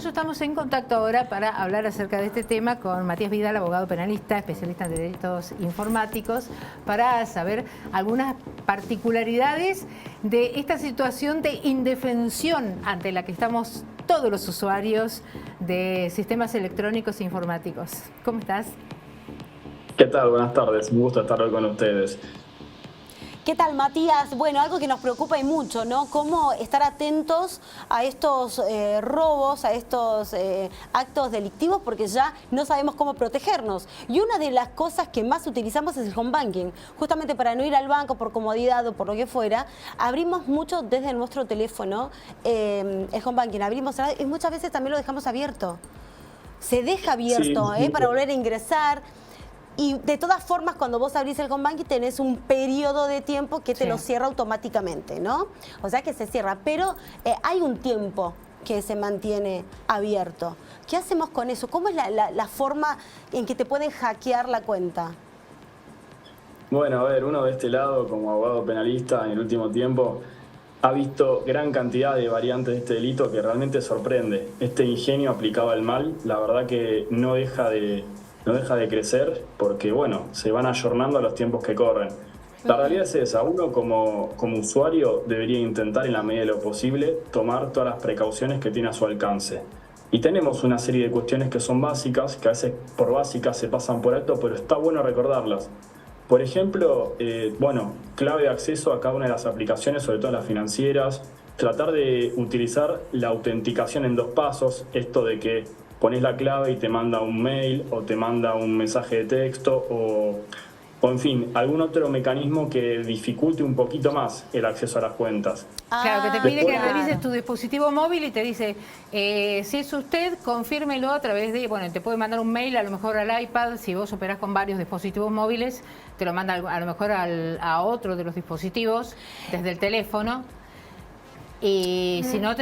eso estamos en contacto ahora para hablar acerca de este tema con Matías Vidal, abogado penalista, especialista en delitos informáticos, para saber algunas particularidades de esta situación de indefensión ante la que estamos todos los usuarios de sistemas electrónicos e informáticos. ¿Cómo estás? ¿Qué tal? Buenas tardes. Un gusto estar hoy con ustedes. ¿Qué tal, Matías? Bueno, algo que nos preocupa y mucho, ¿no? Cómo estar atentos a estos robos, a estos actos delictivos, porque ya no sabemos cómo protegernos. Y una de las cosas que más utilizamos es el home banking. Justamente para no ir al banco por comodidad o por lo que fuera, abrimos mucho desde nuestro teléfono el home banking. Abrimos y muchas veces también lo dejamos abierto. Se deja abierto, Sí. para volver a ingresar. Y de todas formas, cuando vos abrís el home banking tenés un periodo de tiempo que te lo cierra automáticamente, ¿no? O sea que se cierra, pero hay un tiempo que se mantiene abierto. ¿Qué hacemos con eso? ¿Cómo es la forma en que te pueden hackear la cuenta? Bueno, a ver, uno de este lado, como abogado penalista en el último tiempo, ha visto gran cantidad de variantes de este delito que realmente sorprende. Este ingenio aplicado al mal, la verdad que no deja de crecer porque, bueno, se van ayornando a los tiempos que corren. La realidad es esa, uno como usuario debería intentar en la medida de lo posible tomar todas las precauciones que tiene a su alcance. Y tenemos una serie de cuestiones que son básicas, que a veces por básicas se pasan por alto, pero está bueno recordarlas. Por ejemplo, clave de acceso a cada una de las aplicaciones, sobre todo las financieras, tratar de utilizar la autenticación en 2 pasos, esto de que pones la clave y te manda un mail o te manda un mensaje de texto o en fin, algún otro mecanismo que dificulte un poquito más el acceso a las cuentas. Claro, que te pide que revises tu dispositivo móvil y te dice, si es usted, confírmelo a través de, te puede mandar un mail a lo mejor al iPad, si vos operás con varios dispositivos móviles, te lo manda a lo mejor a otro de los dispositivos desde el teléfono. Y si no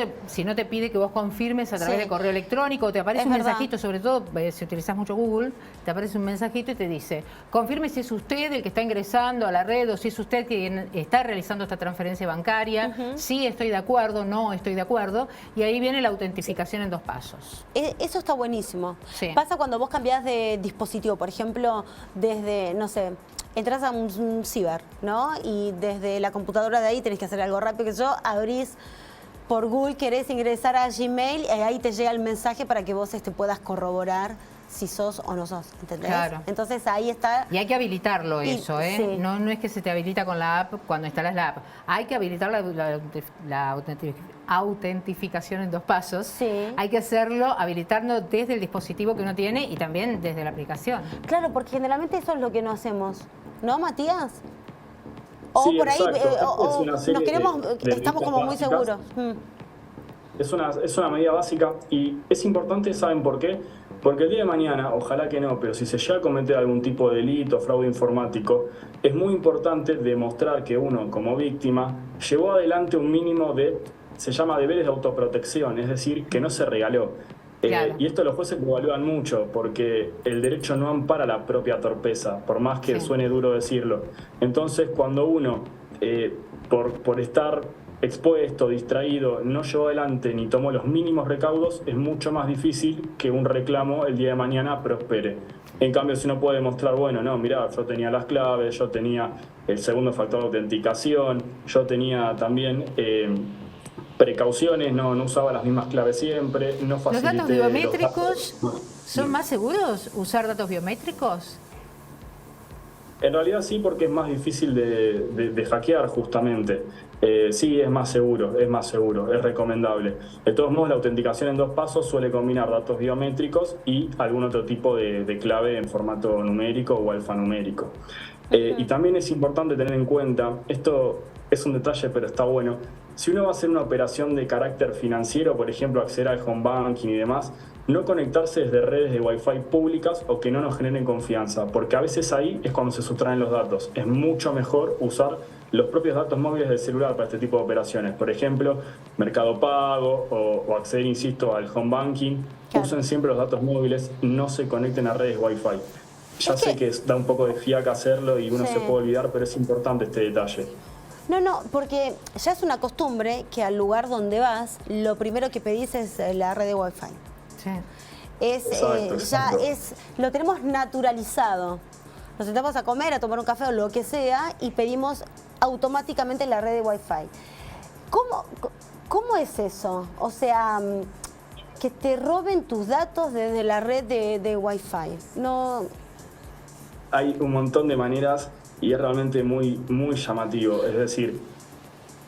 te pide que vos confirmes a través de correo electrónico, te aparece un mensajito, sobre todo si utilizás mucho Google, te aparece un mensajito y te dice, confirme si es usted el que está ingresando a la red o si es usted quien está realizando esta transferencia bancaria, sí estoy de acuerdo, no estoy de acuerdo, y ahí viene la autentificación en 2 pasos. Eso está buenísimo. Sí. Pasa cuando vos cambiás de dispositivo, por ejemplo, desde, no sé, entras a un ciber, ¿no? Y desde la computadora de ahí tenés que hacer algo rápido, que yo abrís por Google, querés ingresar a Gmail y ahí te llega el mensaje para que vos puedas corroborar si sos o no sos, ¿entendés? Claro. Entonces ahí está. Y hay que habilitarlo eso, ¿eh? Sí. No es que se te habilita con la app cuando instalas la app. Hay que habilitar la autentificación en 2 pasos. Sí. Hay que hacerlo habilitando desde el dispositivo que uno tiene y también desde la aplicación. Claro, porque generalmente eso es lo que no hacemos, ¿no, Matías? O sí, por ahí nos queremos, estamos como muy seguros. Es una medida básica y es importante, ¿saben por qué? Porque el día de mañana, ojalá que no, pero si se llega a cometer algún tipo de delito, fraude informático, es muy importante demostrar que uno, como víctima, llevó adelante un mínimo se llama deberes de autoprotección, es decir, que no se regaló. Claro. Y esto los jueces lo evalúan mucho porque el derecho no ampara la propia torpeza, por más que suene duro decirlo. Entonces, cuando uno, por estar expuesto, distraído, no llevó adelante ni tomó los mínimos recaudos, es mucho más difícil que un reclamo el día de mañana prospere. En cambio, si uno puede demostrar, mirá, yo tenía las claves, yo tenía el segundo factor de autenticación, yo tenía también precauciones, no usaba las mismas claves siempre, no facilité. ¿Los datos biométricos son más seguros usar datos biométricos? En realidad sí, porque es más difícil de hackear justamente. Sí, es más seguro, es recomendable. De todos modos, la autenticación en 2 pasos suele combinar datos biométricos y algún otro tipo de clave en formato numérico o alfanumérico. Y también es importante tener en cuenta, esto es un detalle pero está bueno, si uno va a hacer una operación de carácter financiero, por ejemplo acceder al home banking y demás, no conectarse desde redes de Wi-Fi públicas o que no nos generen confianza, porque a veces ahí es cuando se sustraen los datos. Es mucho mejor usar los propios datos móviles del celular para este tipo de operaciones. Por ejemplo, Mercado Pago o acceder, insisto, al home banking. Claro. Usen siempre los datos móviles, no se conecten a redes Wi-Fi. Ya sé que da un poco de fiaca hacerlo y uno se puede olvidar, pero es importante este detalle. No, porque ya es una costumbre que al lugar donde vas, lo primero que pedís es la red de Wi-Fi. Sí. Lo tenemos naturalizado. Nos sentamos a comer, a tomar un café o lo que sea y pedimos automáticamente la red de Wi-Fi. ¿Cómo es eso? O sea, que te roben tus datos desde la red de Wi-Fi. No... Hay un montón de maneras y es realmente muy, muy llamativo. Es decir,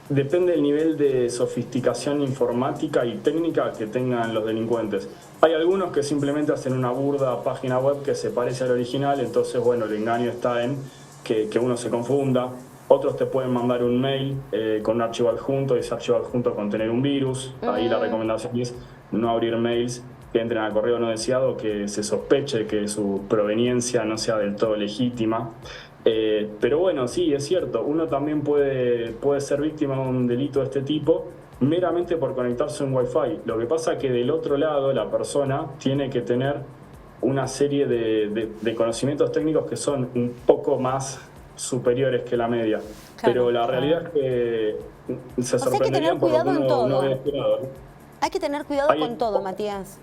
depende del nivel de sofisticación informática y técnica que tengan los delincuentes. Hay algunos que simplemente hacen una burda página web que se parece al original, entonces, bueno, el engaño está en que uno se confunda. Otros te pueden mandar un mail con un archivo adjunto y ese archivo adjunto contener un virus. Ahí la recomendación es no abrir mails que entren al correo no deseado, que se sospeche que su proveniencia no sea del todo legítima. Pero bueno, sí, es cierto, uno también puede ser víctima de un delito de este tipo meramente por conectarse a un Wi-Fi. Lo que pasa es que del otro lado la persona tiene que tener una serie de conocimientos técnicos que son un poco más superiores que la media. Claro, pero la realidad es que se sorprenderían por lo que uno había esperado. Hay que tener cuidado con todo, Matías.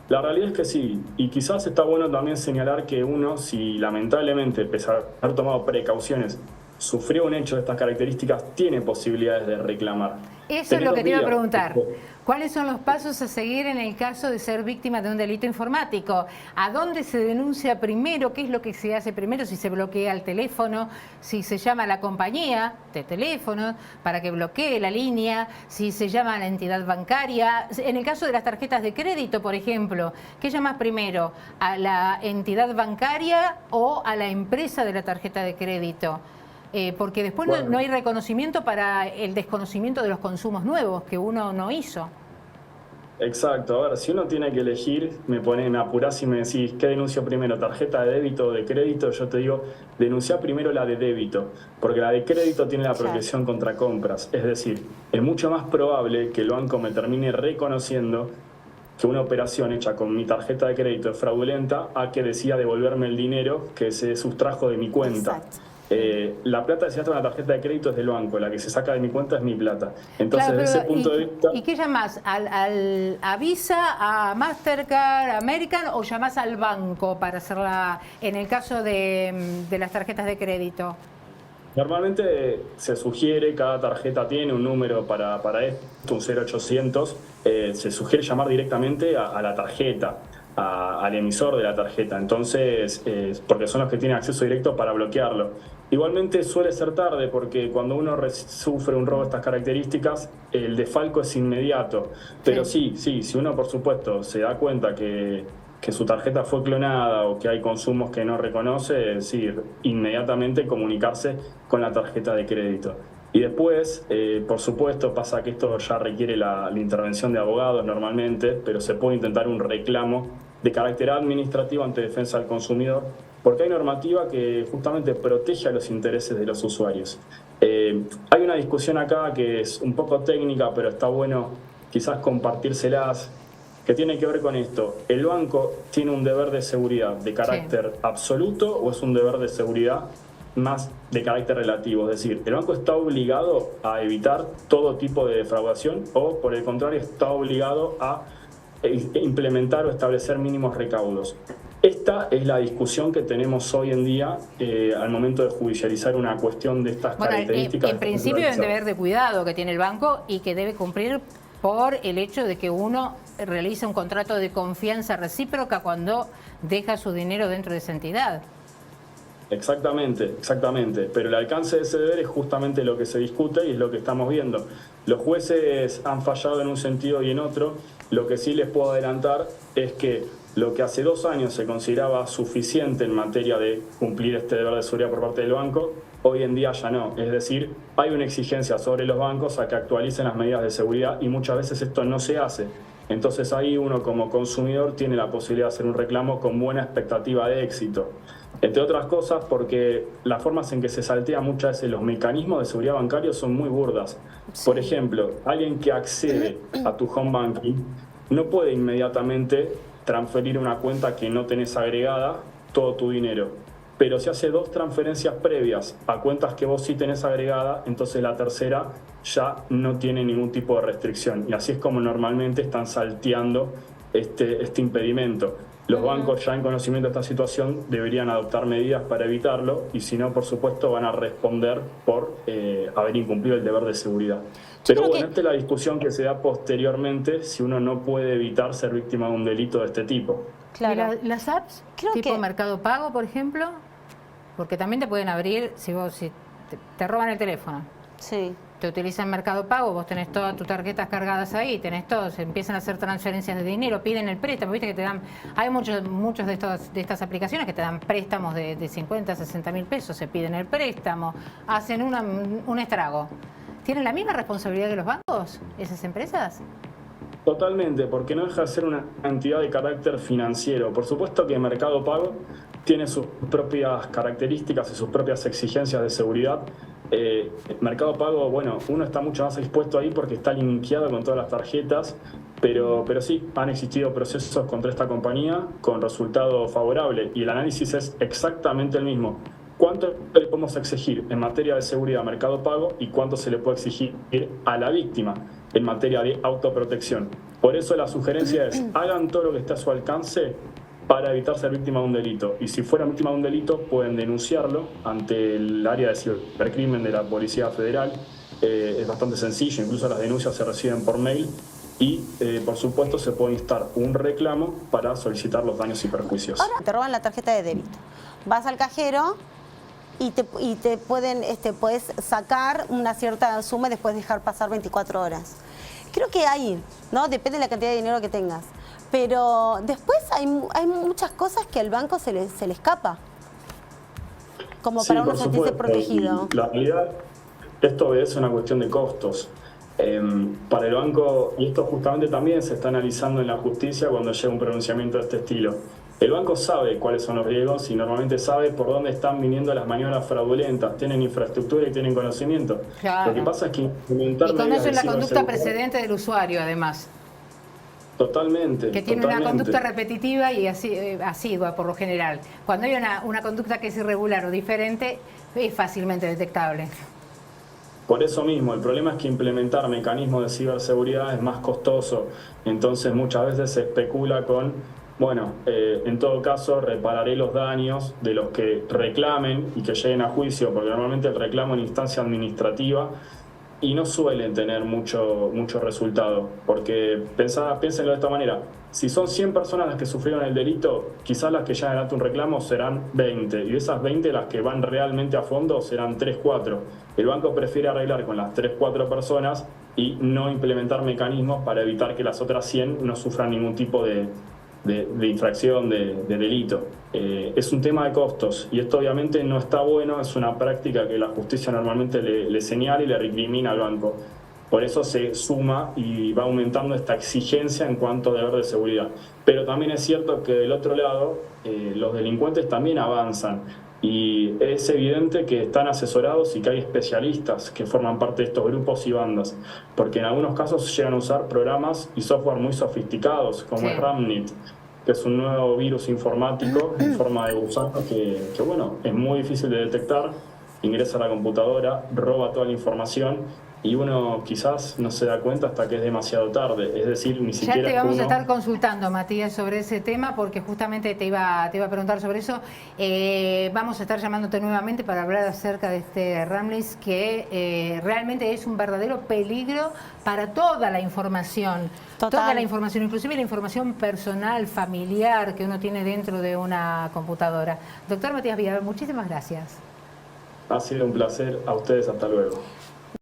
La realidad es que sí, y quizás está bueno también señalar que uno, si lamentablemente, pese a haber tomado precauciones, sufrió un hecho de estas características, tiene posibilidades de reclamar. Eso es lo que te iba a preguntar. ¿Cuáles son los pasos a seguir en el caso de ser víctima de un delito informático? ¿A dónde se denuncia primero? ¿Qué es lo que se hace primero? Si se bloquea el teléfono, si se llama a la compañía de teléfono para que bloquee la línea, si se llama a la entidad bancaria. En el caso de las tarjetas de crédito, por ejemplo, ¿qué llamas primero? ¿A la entidad bancaria o a la empresa de la tarjeta de crédito? Porque después no hay reconocimiento para el desconocimiento de los consumos nuevos que uno no hizo. Exacto, a ver, si uno tiene que elegir, me apurás y me decís, ¿qué denuncio primero? ¿Tarjeta de débito o de crédito? Yo te digo, denuncia primero la de débito, porque la de crédito tiene la protección contra compras. Es decir, es mucho más probable que el banco me termine reconociendo que una operación hecha con mi tarjeta de crédito es fraudulenta a que decida devolverme el dinero que se sustrajo de mi cuenta. Exacto. La plata que se gasta en la tarjeta de crédito es del banco, la que se saca de mi cuenta es mi plata. Entonces, claro, desde ese punto de vista... ¿Y qué llamás? ¿A Visa, a Mastercard, a American o llamás al banco para hacerla en el caso de las tarjetas de crédito? Normalmente se sugiere, cada tarjeta tiene un número para esto, un 0800, se sugiere llamar directamente a la tarjeta, al emisor de la tarjeta, entonces, porque son los que tienen acceso directo para bloquearlo. Igualmente suele ser tarde porque cuando uno sufre un robo de estas características, el desfalco es inmediato. Pero sí, si uno por supuesto se da cuenta que su tarjeta fue clonada o que hay consumos que no reconoce, es decir, inmediatamente comunicarse con la tarjeta de crédito. Y después, por supuesto, pasa que esto ya requiere la intervención de abogados normalmente, pero se puede intentar un reclamo de carácter administrativo ante defensa del consumidor, porque hay normativa que justamente protege a los intereses de los usuarios. Hay una discusión acá que es un poco técnica, pero está bueno quizás compartírselas, que tiene que ver con esto. ¿El banco tiene un deber de seguridad de carácter absoluto o es un deber de seguridad más de carácter relativo? Es decir, ¿el banco está obligado a evitar todo tipo de defraudación o, por el contrario, está obligado a implementar o establecer mínimos recaudos? Esta es la discusión que tenemos hoy en día al momento de judicializar una cuestión de estas características. En principio es un deber de cuidado que tiene el banco y que debe cumplir por el hecho de que uno realiza un contrato de confianza recíproca cuando deja su dinero dentro de esa entidad. Exactamente. Pero el alcance de ese deber es justamente lo que se discute y es lo que estamos viendo. Los jueces han fallado en un sentido y en otro. Lo que sí les puedo adelantar es que lo que hace 2 años se consideraba suficiente en materia de cumplir este deber de seguridad por parte del banco, hoy en día ya no. Es decir, hay una exigencia sobre los bancos a que actualicen las medidas de seguridad y muchas veces esto no se hace. Entonces ahí uno como consumidor tiene la posibilidad de hacer un reclamo con buena expectativa de éxito. Entre otras cosas porque las formas en que se saltean muchas veces los mecanismos de seguridad bancario son muy burdas. Por ejemplo, alguien que accede a tu home banking no puede inmediatamente transferir a una cuenta que no tenés agregada todo tu dinero. pero si hace 2 transferencias previas a cuentas que vos sí tenés agregada, entonces la tercera ya no tiene ningún tipo de restricción. Y así es como normalmente están salteando este impedimento. Los bancos, ya en conocimiento de esta situación, deberían adoptar medidas para evitarlo, y si no, por supuesto, van a responder por haber incumplido el deber de seguridad. Pero bueno, esta es la discusión que se da posteriormente si uno no puede evitar ser víctima de un delito de este tipo. Claro. ¿Y las apps, tipo Mercado Pago, por ejemplo? Porque también te pueden abrir, si te roban el teléfono. Sí. Te utilizan Mercado Pago, vos tenés todas tus tarjetas cargadas ahí, tenés todo, se empiezan a hacer transferencias de dinero, piden el préstamo, viste que te dan, hay muchos de estas aplicaciones que te dan préstamos de 50, 60 mil pesos, se piden el préstamo, hacen un estrago. ¿Tienen la misma responsabilidad que los bancos, esas empresas? Totalmente, porque no deja de ser una entidad de carácter financiero. Por supuesto que Mercado Pago tiene sus propias características y sus propias exigencias de seguridad. Mercado Pago, bueno, uno está mucho más expuesto ahí porque está linkeado con todas las tarjetas, pero sí, han existido procesos contra esta compañía con resultado favorable, y el análisis es exactamente el mismo. ¿Cuánto le podemos exigir en materia de seguridad a Mercado Pago y cuánto se le puede exigir a la víctima en materia de autoprotección? Por eso la sugerencia es: hagan todo lo que esté a su alcance para evitar ser víctima de un delito. Y si fueran víctima de un delito, pueden denunciarlo ante el área de cibercrimen de la Policía Federal. Es bastante sencillo, incluso las denuncias se reciben por mail. Y, por supuesto, se puede instar un reclamo para solicitar los daños y perjuicios. Ahora te roban la tarjeta de débito. Vas al cajero y te puedes sacar una cierta suma y después dejar pasar 24 horas. Creo que ahí, ¿no? Depende de la cantidad de dinero que tengas. Pero después hay muchas cosas que al banco se le escapa, como para uno sentirse protegido. La realidad, esto obedece a una cuestión de costos. Para el banco, y esto justamente también se está analizando en la justicia cuando llega un pronunciamiento de este estilo, el banco sabe cuáles son los riesgos y normalmente sabe por dónde están viniendo las maniobras fraudulentas. Tienen infraestructura y tienen conocimiento. Claro. Lo que pasa es que implementar y conocen la conducta precedente del usuario, además. Totalmente. Que tiene una conducta repetitiva y asidua por lo general. Cuando hay una conducta que es irregular o diferente, es fácilmente detectable. Por eso mismo, el problema es que implementar mecanismos de ciberseguridad es más costoso. Entonces muchas veces se especula con, bueno, en todo caso repararé los daños de los que reclamen y que lleguen a juicio, porque normalmente el reclamo en instancia administrativa y no suelen tener mucho resultado, porque piénsenlo de esta manera: si son 100 personas las que sufrieron el delito, quizás las que llegan ante un reclamo serán 20, y de esas 20 las que van realmente a fondo serán 3, 4. El banco prefiere arreglar con las 3, 4 personas y no implementar mecanismos para evitar que las otras 100 no sufran ningún tipo de infracción, de delito. Es un tema de costos, y esto obviamente no está bueno, es una práctica que la justicia normalmente le señala y le recrimina al banco. Por eso se suma y va aumentando esta exigencia en cuanto a deber de seguridad. Pero también es cierto que del otro lado, los delincuentes también avanzan, y es evidente que están asesorados y que hay especialistas que forman parte de estos grupos y bandas, porque en algunos casos llegan a usar programas y software muy sofisticados, como es Ramnit, que es un nuevo virus informático en forma de gusano que bueno, es muy difícil de detectar, ingresa a la computadora, roba toda la información, y uno quizás no se da cuenta hasta que es demasiado tarde. Es decir, ni siquiera... Ya te vamos a estar consultando, Matías, sobre ese tema, porque justamente te iba a preguntar sobre eso. Vamos a estar llamándote nuevamente para hablar acerca de este Ramnit, que realmente es un verdadero peligro para toda la información. Total. Toda la información, inclusive la información personal, familiar, que uno tiene dentro de una computadora. Doctor Matías Villar, muchísimas gracias. Ha sido un placer. A ustedes, hasta luego.